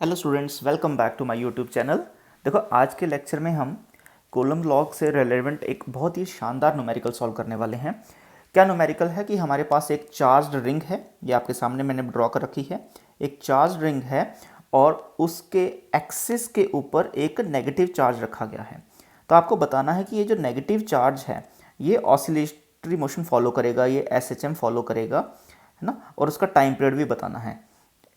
Hello students, welcome back to my YouTube channel. देखो, आज के लेक्चर में हम कूलम्ब लॉ से रिलेवेंट एक बहुत ही शानदार न्यूमेरिकल सॉल्व करने वाले हैं। क्या न्यूमेरिकल है कि हमारे पास एक चार्ज्ड रिंग है, ये आपके सामने मैंने ड्रॉ कर रखी है। एक चार्ज्ड रिंग है और उसके एक्सिस के ऊपर एक नेगेटिव चार्ज रखा गया है। तो आपको बताना है कि ये जो नेगेटिव चार्ज है ये ऑसिलेटरी मोशन फॉलो करेगा, ये एसएचएम फॉलो करेगा, है ना। और उसका टाइम पीरियड भी बताना है।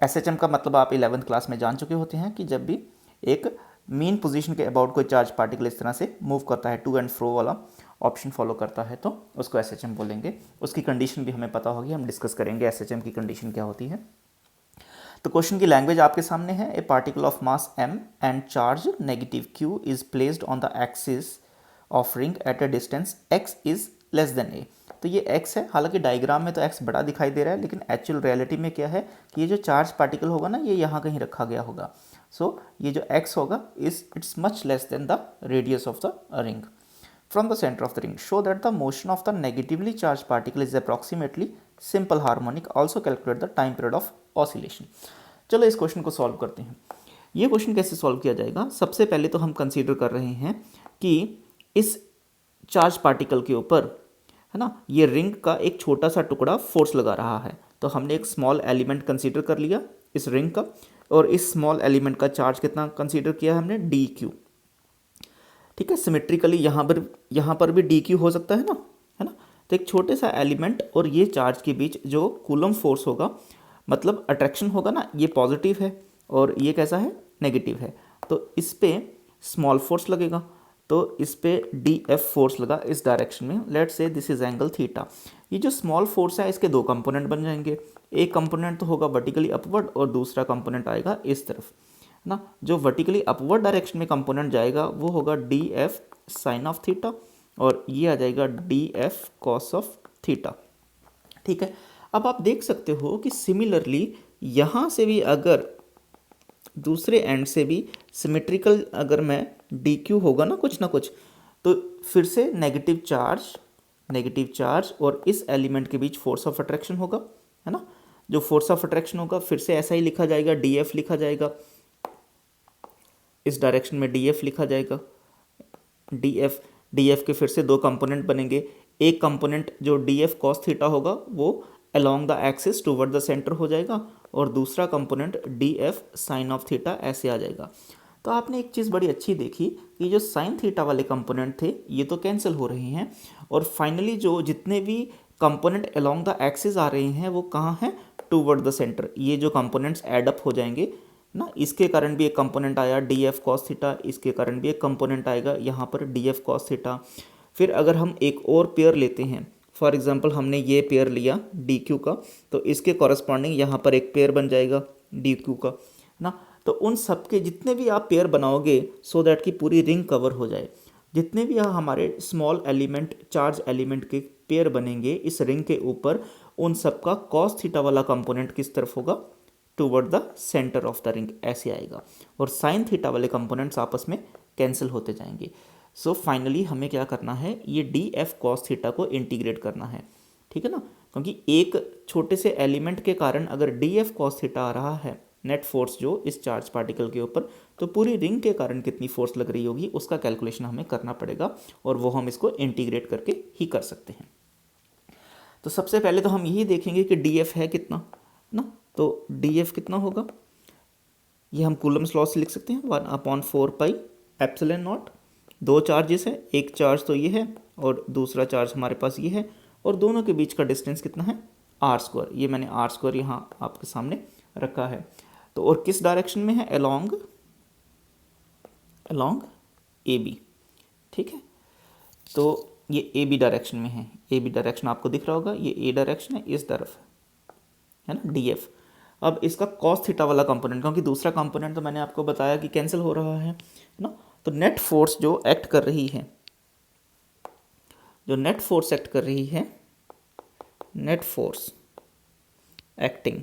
एसएचएम का मतलब आप 11th क्लास में जान चुके होते हैं कि जब भी एक मीन पोजीशन के अबाउट कोई चार्ज पार्टिकल इस तरह से मूव करता है, टू एंड फ्रो वाला ऑप्शन फॉलो करता है, तो उसको एसएचएम बोलेंगे। उसकी कंडीशन भी हमें पता होगी, हम डिस्कस करेंगे एसएचएम की कंडीशन क्या होती है। तो क्वेश्चन की लैंग्वेज आपके सामने है। ए particle of mass m and charge negative q is placed on the axis of ring at a distance x is less than a। तो ये x है, हालांकि डायग्राम में तो x बड़ा दिखाई दे रहा है, लेकिन एक्चुअल रियलिटी में क्या है कि ये जो चार्ज पार्टिकल होगा ना, ये यहाँ कहीं रखा गया होगा। सो ये जो x होगा it's much less than the radius of the ring from the center of the ring. Show that the motion of the negatively charged particle is approximately simple harmonic. Also calculate the time period of oscillation. चलो इस question को solve करते हैं। ये question कैसे solve किया जाएगा? सबसे पहले तो हम कंसीडर कर रहे हैं कि इस चार्ज पार्टिकल के ऊपर, है ना, ये रिंग का एक छोटा सा टुकड़ा फोर्स लगा रहा है। तो हमने एक स्मॉल एलिमेंट कंसीडर कर लिया इस रिंग का, और इस स्मॉल एलिमेंट का चार्ज कितना कंसीडर किया हमने? D Q. ठीक है, सिमेट्रिकली यहाँ पर भी डी क्यू हो सकता है ना। तो एक छोटे सा एलिमेंट और ये चार्ज के बीच जो कूलम फोर्स होगा, मतलब अट्रैक्शन होगा ना, ये पॉजिटिव है और ये कैसा है? नेगेटिव है। तो इस पे स्मॉल फोर्स लगेगा, तो इस पे डी एफ फोर्स लगा इस डायरेक्शन में। Let's say this is angle theta. ये जो स्मॉल फोर्स है इसके दो कंपोनेंट बन जाएंगे। एक कंपोनेंट तो होगा वर्टिकली अपवर्ड और दूसरा कंपोनेंट आएगा इस तरफ ना। जो वर्टिकली अपवर्ड डायरेक्शन में कंपोनेंट जाएगा वो होगा D F sine of theta, और ये आ जाएगा D F cos of theta. ठीक है, अब आप देख सकते हो कि सिमिलरली यहाँ से भी अगर दूसरे एंड से भी सिमेट्रिकल अगर मैं डी क्यू होगा ना कुछ, तो फिर से नेगेटिव चार्ज और इस एलिमेंट के बीच फोर्स ऑफ अट्रैक्शन होगा, है ना। जो फोर्स ऑफ अट्रैक्शन होगा फिर से ऐसा ही लिखा जाएगा, डी एफ लिखा जाएगा, इस डायरेक्शन में डी एफ लिखा जाएगा। डी एफ के फिर से दो कंपोनेंट बनेंगे। एक कंपोनेंट जो डी एफ कॉस थीटा होगा वो along the axis toward the centre हो जाएगा, और दूसरा component D F sine of theta ऐसे आ जाएगा। तो आपने एक चीज़ बड़ी अच्छी देखी कि जो साइन थीटा वाले कंपोनेंट थे ये तो कैंसिल हो रहे हैं, और फाइनली जो जितने भी कंपोनेंट अलोंग द एक्सिस आ रहे हैं वो कहाँ हैं? Toward the centre. ये जो कंपोनेंट्स एड अप हो जाएंगे ना, इसके कारण भी एक कंपोनेंट आया डी एफ कॉस थीटा, इसके कारण भी एक कंपोनेंट आएगा यहाँ पर डी एफ कॉस थीटा। फिर अगर हम एक और पेयर लेते हैं, फॉर एग्जांपल हमने ये पेयर लिया डी क्यू का, तो इसके कॉरस्पॉन्डिंग यहाँ पर एक पेयर बन जाएगा डी क्यू का ना। तो उन सब के जितने भी आप पेयर बनाओगे सो दैट कि पूरी रिंग कवर हो जाए, जितने भी हमारे स्मॉल एलिमेंट चार्ज एलिमेंट के पेयर बनेंगे इस रिंग के ऊपर, उन सब का कॉस थीटा वाला कंपोनेंट किस तरफ होगा? Toward the centre of the ring ऐसे आएगा, और साइन थीटा वाले कंपोनेंट्स आपस में कैंसिल होते जाएंगे। सो फाइनली हमें क्या करना है? ये डी एफ कॉस थीटा को इंटीग्रेट करना है, ठीक है ना। क्योंकि एक छोटे से एलिमेंट के कारण अगर डी एफ कॉस थीटा आ रहा है नेट फोर्स जो इस चार्ज पार्टिकल के ऊपर, तो पूरी रिंग के कारण कितनी फोर्स लग रही होगी उसका कैलकुलेशन हमें करना पड़ेगा, और वो हम इसको इंटीग्रेट करके ही कर सकते हैं। तो सबसे पहले तो हम यही देखेंगे कि डी एफ है कितना ना। तो डी एफ कितना होगा? ये हम कूलम्स लॉ से लिख सकते हैं, 1/4 पाई एप्सिलॉन नॉट। दो चार्जेस है, एक चार्ज तो ये है और दूसरा चार्ज हमारे पास ये है, और दोनों के बीच का डिस्टेंस कितना है? R square. ये मैंने आर स्क्वायर यहाँ आपके सामने रखा है। तो और किस डायरेक्शन में है? Along A B. ठीक है, तो ये ए बी डायरेक्शन में है। ए बी डायरेक्शन आपको दिख रहा होगा, ये ए डायरेक्शन है, इस तरफ है ना डी एफ। अब इसका कॉस थीटा वाला कंपोनेंट, क्योंकि दूसरा कंपोनेंट तो मैंने आपको बताया कि कैंसिल हो रहा है ना, तो नेट फोर्स जो एक्ट कर रही है, net force acting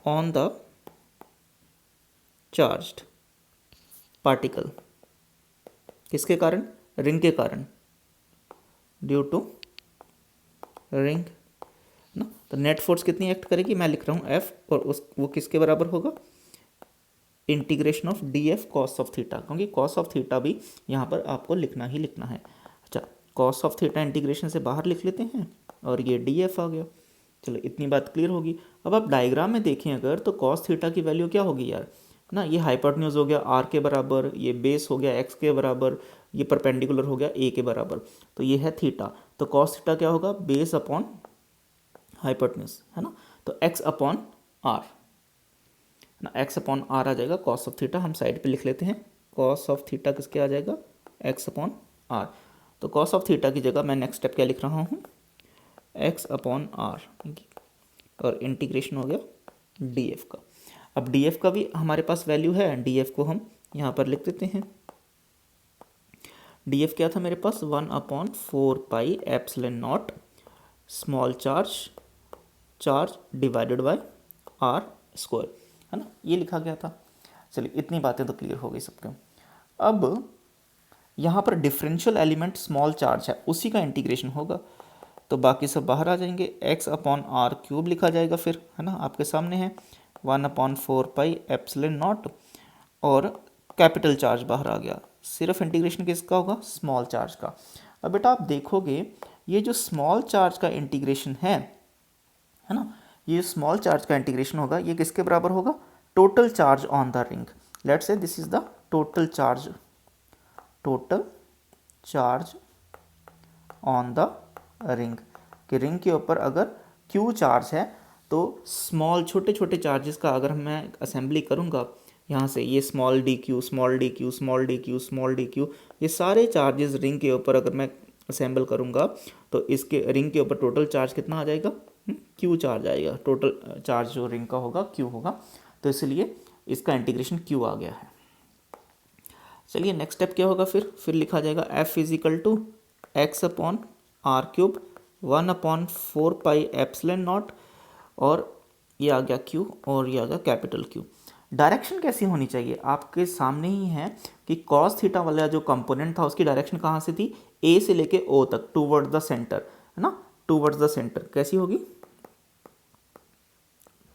on the charged particle, किसके कारण? रिंग के कारण, ड्यू टू रिंग ना। तो नेट फोर्स कितनी एक्ट करेगी, मैं लिख रहा हूँ एफ, और वो किसके बराबर होगा, integration of D F cos of theta, क्योंकि कॉस ऑफ थीटा भी यहाँ पर आपको लिखना ही लिखना है। अच्छा, कॉस ऑफ थीटा इंटीग्रेशन से बाहर लिख लेते हैं और ये डी एफ आ गया। चलो इतनी बात क्लियर होगी। अब आप डायग्राम में देखें अगर, तो कॉस थीटा की वैल्यू क्या होगी यार ना, ये हाइपोटेन्यूज हो गया आर के बराबर, ये बेस हो गया एक्स के बराबर, ये परपेंडिकुलर हो गया ए के बराबर, तो ये है थीटा। तो कॉस थीटा क्या होगा, बेस अपॉन हाइपोटेन्यूज, है ना, तो एक्स अपॉन आर ना, एक्स अपॉन आर आ जाएगा। कॉस ऑफ थीटा हम साइड पे लिख लेते हैं, कॉस ऑफ थीटा किसके आ जाएगा, एक्स अपॉन आर। तो कॉस ऑफ थीटा की जगह मैं नेक्स्ट स्टेप क्या लिख रहा हूँ, एक्स अपॉन आर, और इंटीग्रेशन हो गया डी एफ का। अब डी एफ का भी हमारे पास वैल्यू है, डी एफ को हम यहाँ पर लिख देते हैं। डी एफ क्या था मेरे पास, 1/4 pi epsilon naught small charge divided by R square, है ना, ये लिखा गया था। चलिए इतनी बातें तो क्लियर हो गई सबको। अब यहाँ पर डिफरेंशियल एलिमेंट स्मॉल चार्ज है, उसी का इंटीग्रेशन होगा, तो बाकी सब बाहर आ जाएंगे। एक्स अपॉन आर क्यूब लिखा जाएगा फिर, है ना, आपके सामने है 1/4 पाई एप्सिलॉन नॉट, और कैपिटल चार्ज बाहर आ गया। सिर्फ इंटीग्रेशन किसका होगा, स्मॉल चार्ज का। अब बेटा आप देखोगे ये जो स्मॉल चार्ज का इंटीग्रेशन है ना, ये स्मॉल चार्ज का इंटीग्रेशन होगा, ये किसके बराबर होगा, total charge on the ring. Let's say this is the total charge on the ring, कि रिंग के ऊपर अगर क्यू चार्ज है तो स्मॉल छोटे छोटे चार्जेस का अगर मैं असेंबली करूँगा यहाँ से, ये small D Q small D Q small D Q small D Q, ये सारे चार्जेस रिंग के ऊपर अगर मैं असेंबल करूँगा तो इसके रिंग के ऊपर टोटल चार्ज कितना आ जाएगा, क्यू चार्ज आएगा। टोटल चार्ज जो रिंग का होगा क्यू होगा, तो इसलिए इसका इंटीग्रेशन क्यू आ गया है। चलिए नेक्स्ट स्टेप क्या होगा, फिर लिखा जाएगा F is equal to X upon R cube 1/4 pi epsilon naught, और ये आ गया क्यू और ये आ गया कैपिटल क्यू। डायरेक्शन कैसी होनी चाहिए, आपके सामने ही है कि कॉस थीटा वाला जो कंपोनेंट था उसकी डायरेक्शन कहाँ से थी, ए से लेके ओ तक, टूवर्ड्स द सेंटर, है ना, टूवर्ड्स द सेंटर। कैसी होगी,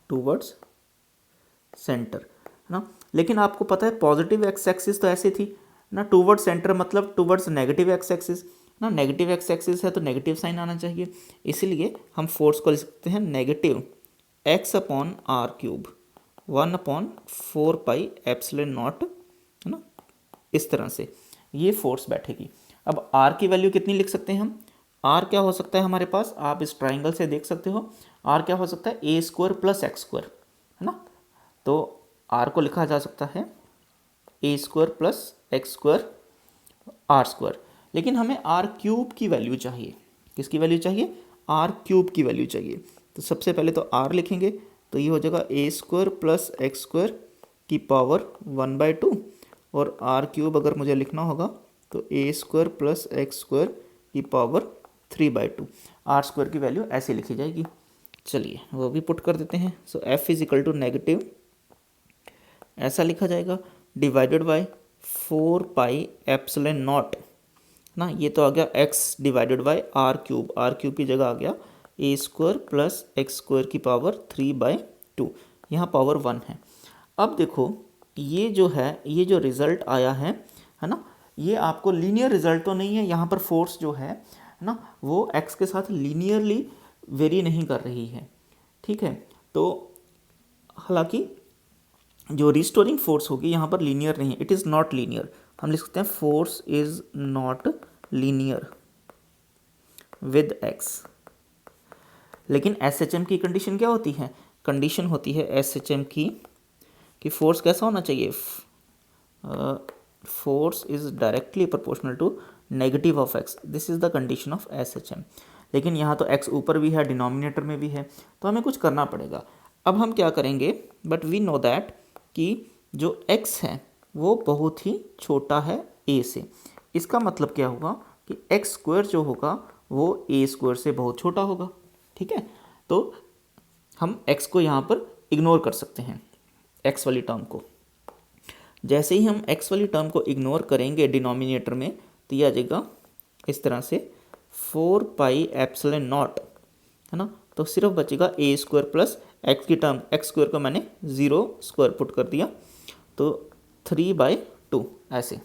टूवर्ड्स सेंटर, है ना। लेकिन आपको पता है पॉजिटिव एक्स एक्सिस तो ऐसे थी ना, टूवर्ड्स सेंटर मतलब टूवर्ड्स नेगेटिव एक्स एक्सिस ना, नेगेटिव एक्स एक्सिस है तो नेगेटिव साइन आना चाहिए, इसलिए हम फोर्स को लिख सकते हैं negative X upon R cube 1/4 pi epsilon naught, है ना, इस तरह से ये फोर्स बैठेगी। अब आर की वैल्यू कितनी लिख सकते हैं हम, आर क्या हो सकता है हमारे पास, आप इस ट्राइंगल से देख सकते हो, आर क्या हो सकता है, a square plus x square, है ना, तो आर को लिखा जा सकता है a square plus x square r square. लेकिन हमें आर क्यूब की वैल्यू चाहिए, किसकी वैल्यू चाहिए, आर क्यूब की वैल्यू चाहिए। तो सबसे पहले तो आर लिखेंगे, तो ये हो जाएगा ए स्क्वायर प्लस एक्स स्क्वायर की पावर 1/2, और आर क्यूब अगर मुझे लिखना होगा तो ए स्क्वायर प्लस एक्स स्क्वायर की पावर 3/2। आर स्क्वायर की वैल्यू ऐसे लिखी जाएगी। चलिए वो भी पुट कर देते हैं। So F is equal to negative, ऐसा लिखा जाएगा, divided by 4 pi epsilon naught ना, ये तो आ गया x divided by r cube की जगह आ गया a square plus x square की पावर 3/2, यहाँ पावर 1 है। अब देखो ये जो है, ये जो रिज़ल्ट आया है ना, ये आपको लीनियर रिजल्ट तो नहीं है, यहाँ पर फोर्स जो है ना वो एक्स के साथ लीनियरली वेरी नहीं कर रही है, ठीक है। तो हालांकि जो रिस्टोरिंग फोर्स होगी यहाँ पर लीनियर नहीं है, इट इज़ नॉट लीनियर। हम लिख सकते हैं force is not linear with x. लेकिन एस एच एम की कंडीशन क्या होती है, कंडीशन होती है एस एच एम की कि फोर्स कैसा होना चाहिए, force is directly proportional to negative of X, this is the condition of S H M. लेकिन यहाँ तो एक्स ऊपर भी है, डिनोमिनेटर में भी है, तो हमें कुछ करना पड़ेगा। अब हम क्या करेंगे, बट वी नो दैट कि जो x है वो बहुत ही छोटा है a से। इसका मतलब क्या होगा कि एक्स स्क्वायर जो होगा वो a स्क्वायर से बहुत छोटा होगा, ठीक है। तो हम x को यहाँ पर इग्नोर कर सकते हैं, x वाली टर्म को। जैसे ही हम x वाली टर्म को इग्नोर करेंगे डिनोमिनेटर में, तो यह आ जाएगा इस तरह से 4 पाई एप्सिलॉन नॉट, है ना। तो सिर्फ बचेगा ए स्क्वायर प्लस एक्स की टर्म, एक्स स्क्वायर को मैंने 0 स्क्वायर पुट कर दिया, तो 3/2 ऐसे है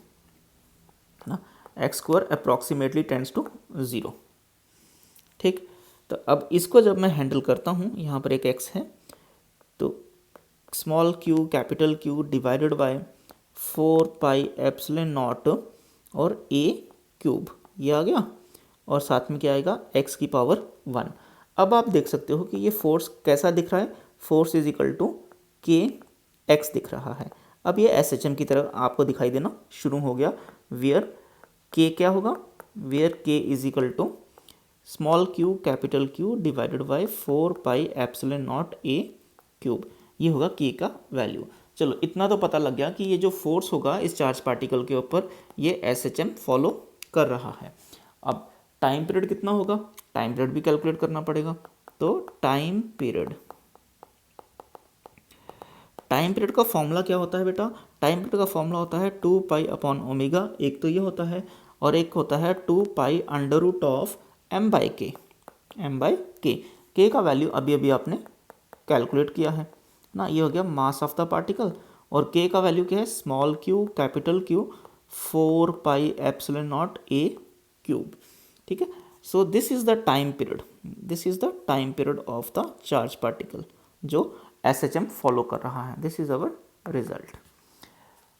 ना, X square approximately tends to 0। ठीक, तो अब इसको जब मैं हैंडल करता हूँ, यहाँ पर एक एक्स है, तो small q capital q divided by 4πε0 और a क्यूब, ये आ गया, और साथ में क्या आएगा x की पावर 1। अब आप देख सकते हो कि ये फोर्स कैसा दिख रहा है, फोर्स इज इक्वल टू के एक्स दिख रहा है। अब ये एस एच एम की तरह आपको दिखाई देना शुरू हो गया, वेयर के क्या होगा, where k is equal to small q capital q divided by 4πε0 a cube, ये होगा के का वैल्यू। चलो इतना तो पता लग गया कि ये जो फोर्स होगा इस चार्ज पार्टिकल के ऊपर, ये एस एच एम फॉलो कर रहा है। अब टाइम पीरियड कितना होगा, टाइम पीरियड भी कैलकुलेट करना पड़ेगा। तो टाइम पीरियड का फॉर्मूला क्या होता है बेटा, टाइम पीरियड का फॉर्मूला होता है 2π/ω, एक तो ये होता है, और एक होता है 2π√m/k, के का वैल्यू अभी अभी आपने कैलकुलेट किया है ना, ये हो गया मास ऑफ द पार्टिकल, और के का वैल्यू क्या है, small q capital q 4πε0 a cube. ठीक है, so this is the time period, this is the time period of the charge particle जो SHM फॉलो कर रहा है। This is our result.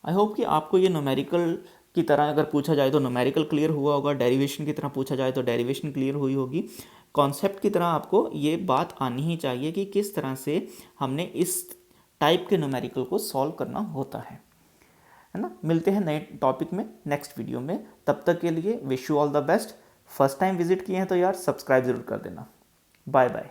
I hope कि आपको ये न्यूमेरिकल की तरह अगर पूछा जाए तो न्यूमेरिकल क्लियर हुआ होगा, डेरिवेशन की तरह पूछा जाए तो डेरिवेशन क्लियर हुई होगी, कॉन्सेप्ट की तरह आपको ये बात आनी ही चाहिए कि किस तरह से हमने इस टाइप के न्यूमेरिकल को सॉल्व करना होता है ना। मिलते हैं नए टॉपिक में नेक्स्ट वीडियो में, तब तक के लिए wish you all the best. First time visit किए हैं तो यार सब्सक्राइब जरूर कर देना। Bye bye.